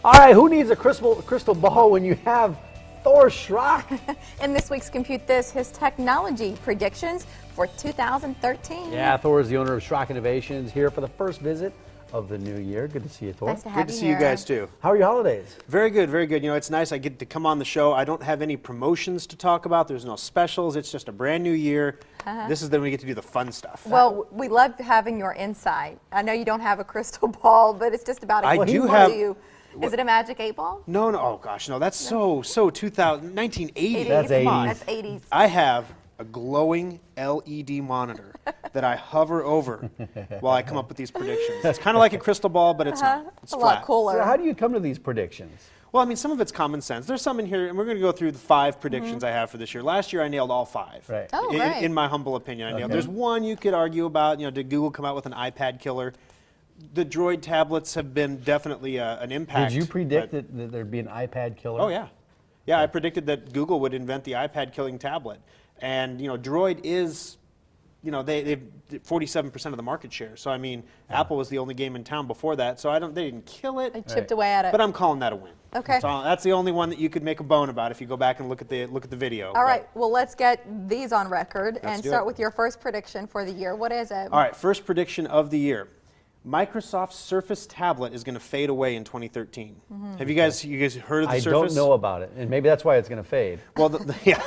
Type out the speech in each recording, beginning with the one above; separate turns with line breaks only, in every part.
All right, who needs a crystal ball when you have Thor Schrock?
In this week's Compute This, his technology predictions for 2013.
Yeah, Thor is the owner of Schrock Innovations, here for the first visit of the new year. Good to see you, Thor.
Nice to have
Good to
you
see
here.
you guys too.
How are your holidays?
Very good, very good. You know, it's nice. I get to come on the show. I don't have any promotions to talk about. There's no specials. It's just a brand new year. This is then we get to do the fun stuff.
Well, we love having your insight. I know you don't have a crystal ball, but it's just about a
I do
ball
have-
to you. Is it a magic 8 ball?
No, no. Oh gosh, no. That's so 1980.
That's
Come on.
80s.
That's 80s.
I have a glowing LED monitor that I hover over while I come up with these predictions. It's kind of like a crystal ball, but it's not. It's
a
flat.
lot cooler.
So how do you come to these predictions?
Well, I mean, some of it's common sense. There's some in here, and we're going to go through the 5 predictions I have for this year. Last year, I nailed all 5.
Right.
Oh,
in,
great.
in my humble opinion, I nailed.
Okay.
There's one you could argue about. You know, did Google come out with an iPad killer? The Droid tablets have been definitely an impact.
Did you predict
but-
that there'd be an iPad killer?
Oh yeah, yeah. I predicted that Google would invent the iPad killing tablet, and you know, Droid is, you know, they've 47% of the market share. So I mean, Apple was the only game in town before that. So they didn't kill it.
They chipped away at it.
But I'm calling that a win.
Okay.
So that's the only one that you could make a bone about if you go back and look at the video.
All right, well, let's get these on record and
do
start
it.
with your first prediction for the year. What is it?
All right, first prediction of the year. Microsoft's Surface tablet is going to fade away in 2013. Have you guys heard of the
I
Surface?
don't know about it, and maybe that's why it's going to fade.
Well, yeah.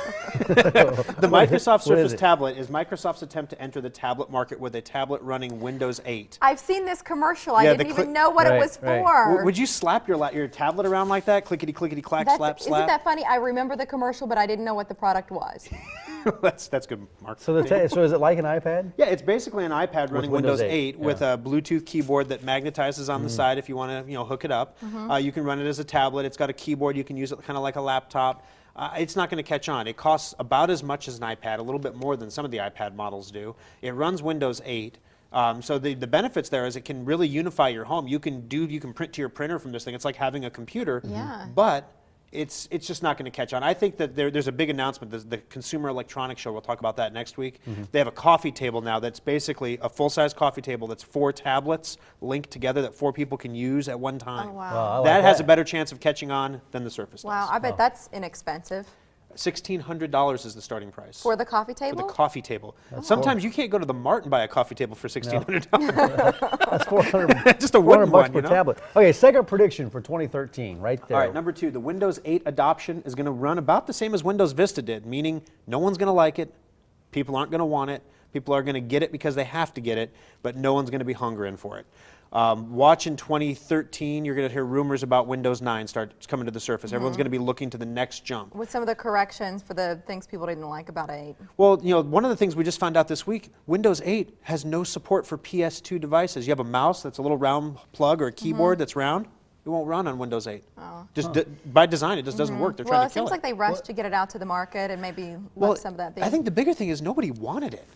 The Microsoft
What is
Surface
it?
tablet is Microsoft's attempt to enter the tablet market with a tablet running Windows 8.
I've seen this commercial. I
Yeah,
didn't
the
even
click-
know what it
Right,
was
right.
for.
Would you slap your tablet around like that? Clickety, clickety, clack, slap,
Isn't
slap?
that funny? I remember the commercial, but I didn't know what the product was.
that's good, Mark.
So so is it like an iPad?
Yeah, it's basically an iPad running
Windows
Windows
8,
8 with a Bluetooth keyboard that magnetizes on the side if you want to hook it up. You can run it as a tablet. It's got a keyboard. You can use it kind of like a laptop. It's not going to catch on. It costs about as much as an iPad, a little bit more than some of the iPad models do. It runs Windows 8. So the benefits there is it can really unify your home. You can print to your printer from this thing. It's like having a computer.
Yeah.
But it's just not going to catch on. I think that there's a big announcement. The Consumer Electronics Show, we'll talk about that next week. They have a coffee table now that's basically a full-size coffee table that's 4 tablets linked together that 4 people can use at one time.
Oh, wow.
Wow, I like
That has a better chance of catching on than the Surface does.
Wow, I bet that's inexpensive.
$1,600 is the starting price.
For the coffee
For
table?
the coffee table. Sometimes you can't go to the Mart and buy a coffee table for $1,600.
That's 400.
Just a
400
wooden
bucks
one,
per
you know?
tablet. Okay, second prediction for 2013, right there.
All right, number 2, the Windows 8 adoption is going to run about the same as Windows Vista did, meaning no one's going to like it, people aren't going to want it, people are going to get it because they have to get it, but no one's going to be hungering for it. Watch in 2013, you're going to hear rumors about Windows 9 start coming to the Surface. Everyone's going to be looking to the next jump.
With some of the corrections for the things people didn't like about 8.
Well, you know, one of the things we just found out this week, Windows 8 has no support for PS2 devices. You have a mouse that's a little round plug or a keyboard that's round. It won't run on Windows 8. Just by design, it just doesn't work. They're
Well,
trying
it
to kill
seems
it.
like they rushed to get it out to the market and maybe
Well,
left some of that.
I think the bigger thing is nobody wanted it.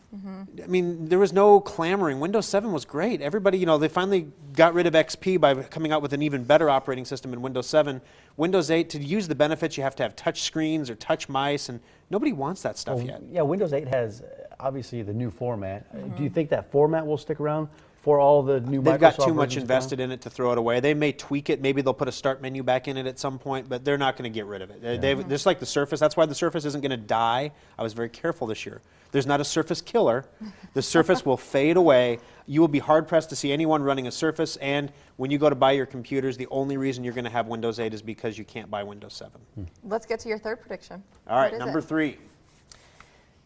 I mean, there was no clamoring. Windows 7 was great. Everybody, you know, they finally got rid of XP by coming out with an even better operating system in Windows 7. Windows 8, to use the benefits, you have to have touch screens or touch mice, and nobody wants that stuff yet.
Yeah, Windows 8 has obviously the new format. Do you think that format will stick around for all the new
They've
Microsoft
got too much
versions
invested in it to throw it away. They may tweak it. Maybe they'll put a start menu back in it at some point, but they're not going to get rid of it. They've, just like the Surface, that's why the Surface isn't going to die. I was very careful this year. There's not a Surface killer. The Surface will fade away. You will be hard-pressed to see anyone running a Surface, and when you go to buy your computers, the only reason you're going to have Windows 8 is because you can't buy Windows 7.
Let's get to your third prediction.
All right,
What is
number
it?
3.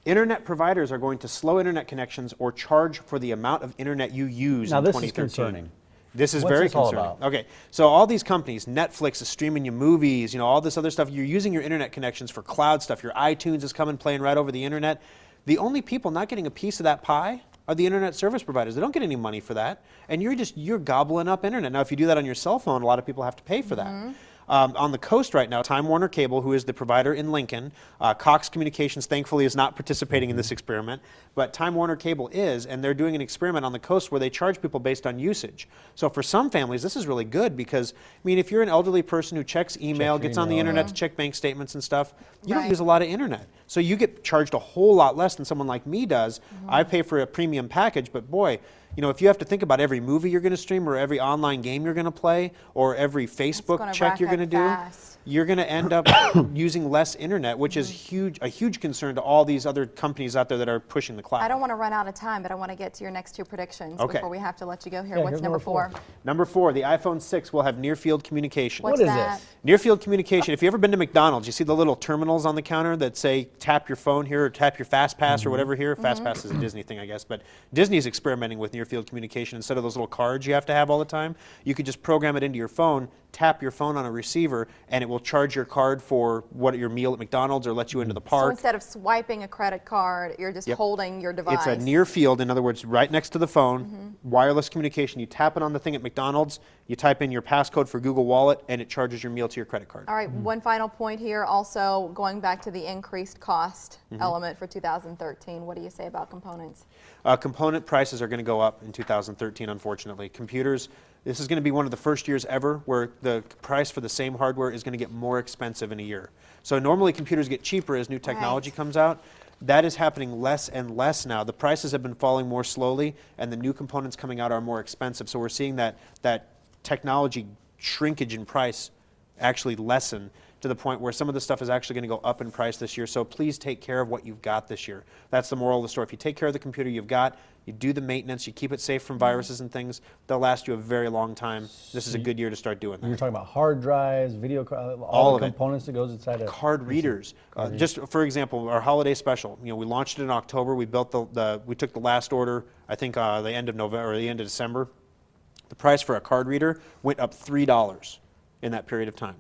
Internet providers are going to slow internet connections or charge for the amount of internet you use
Now,
in
this
2013.
is concerning.
This is
What's
very
this all
concerning.
about?
Okay, so all these companies, Netflix is streaming you movies, you know, all this other stuff. You're using your internet connections for cloud stuff. Your iTunes is coming playing right over the internet. The only people not getting a piece of that pie are the internet service providers. They don't get any money for that, and you're gobbling up internet. Now, if you do that on your cell phone, a lot of people have to pay for that. On the coast right now, Time Warner Cable, who is the provider in Lincoln, Cox Communications thankfully is not participating in this experiment, but Time Warner Cable is, and they're doing an experiment on the coast where they charge people based on usage. So for some families, this is really good because, I mean, if you're an elderly person who checks email, gets on the internet to check bank statements and stuff, you don't
Right.
use a lot of internet. So you get charged a whole lot less than someone like me does. I pay for a premium package, but boy, you know, if you have to think about every movie you're going to stream or every online game you're going to play or every Facebook
gonna
check
rack
you're going to
up
do,
fast.
you're going to end up using less internet, which is a huge concern to all these other companies out there that are pushing the cloud.
I don't want to run out of time, but I want to get to your next two predictions
Okay.
before we have to let you go here.
Yeah,
What's
here's
number
number four.
4?
Number 4, the iPhone 6 will have near-field communication.
What's
What is
that?
this?
Near-field communication, if you've ever been to McDonald's, you see the little terminals on the counter that say tap your phone here or tap your Fast Pass or whatever here. Fast Pass is a Disney thing, I guess, but Disney's experimenting with near-field communication. Instead of those little cards you have to have all the time, you could just program it into your phone, tap your phone on a receiver, and it will charge your card for your meal at McDonald's or let you into the
So
park.
instead of swiping a credit card, you're just
Yep.
holding your device.
It's a near field, in other words, right next to the phone, wireless communication. You tap it on the thing at McDonald's, you type in your passcode for Google Wallet, and it charges your meal to your credit card.
All right, one final point here, also going back to the increased cost element for 2013. What do you say about components?
Component prices are going to go up in 2013, unfortunately. Computers, this is going to be one of the first years ever where the price for the same hardware is going to get more expensive in a year. So normally computers get cheaper as new technology
Right.
comes out. That is happening less and less now. The prices have been falling more slowly, and the new components coming out are more expensive. So we're seeing that technology shrinkage in price actually lessen to the point where some of the stuff is actually going to go up in price this year. So please take care of what you've got this year. That's the moral of the story. If you take care of the computer you've got, you do the maintenance, you keep it safe from viruses and things, they'll last you a very long time. This is a good year to start doing
You're
that.
talking about hard drives, video,
All
all
of
the
it.
components that goes inside a
Card readers. Just for example, our holiday special. You know, we launched it in October. We built we took the last order. I think the end of November or the end of December. The price for a card reader went up $3 in that period of time.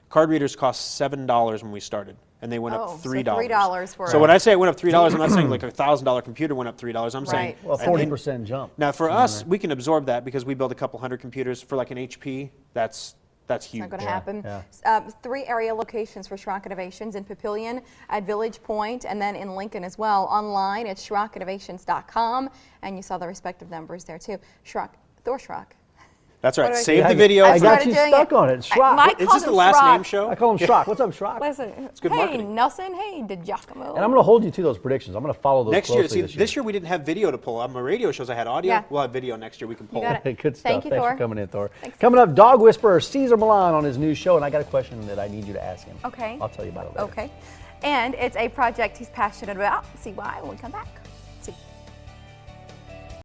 Card readers cost $7 when we started, and they went
Oh,
up
so
$3.
$3 for
So when I say it went up $3, I'm not saying like a $1,000 computer went up $3. I'm saying
Right.
Well, 40% jump.
now for us, we can absorb that because we build a couple hundred computers. For like an HP, that's huge.
Not going to
Yeah,
happen.
yeah.
3 area locations for Schrock Innovations: in Papillion, at Village Point, and then in Lincoln as well. Online at SchrockInnovations.com, and you saw the respective numbers there too. Thorstradamus.
That's
What
right.
do I
Save
do?
the video.
I
I
for-
got
started
you
doing
stuck on it. Schrock.
Mike
Is
calls
this the
him
last
Schrock.
name show?
I call him Schrock. What's up, Schrock?
Listen,
good
hey
marketing.
Nelson, hey DiGiacomo.
And I'm going to hold you to those predictions. I'm going to follow those
Next year,
closely
see, this year we didn't have video to pull. On my radio shows, I had audio.
Yeah.
We'll have video next year. We can pull.
got it.
Hey, good stuff.
Thank you,
Thanks
Thor.
for coming in, Thor.
Thanks.
Coming up, dog whisperer Caesar Milan on his new show, and I got a question that I need you to ask him.
Okay.
I'll tell you about it later.
Okay. And it's a project he's passionate about. See why when we come back.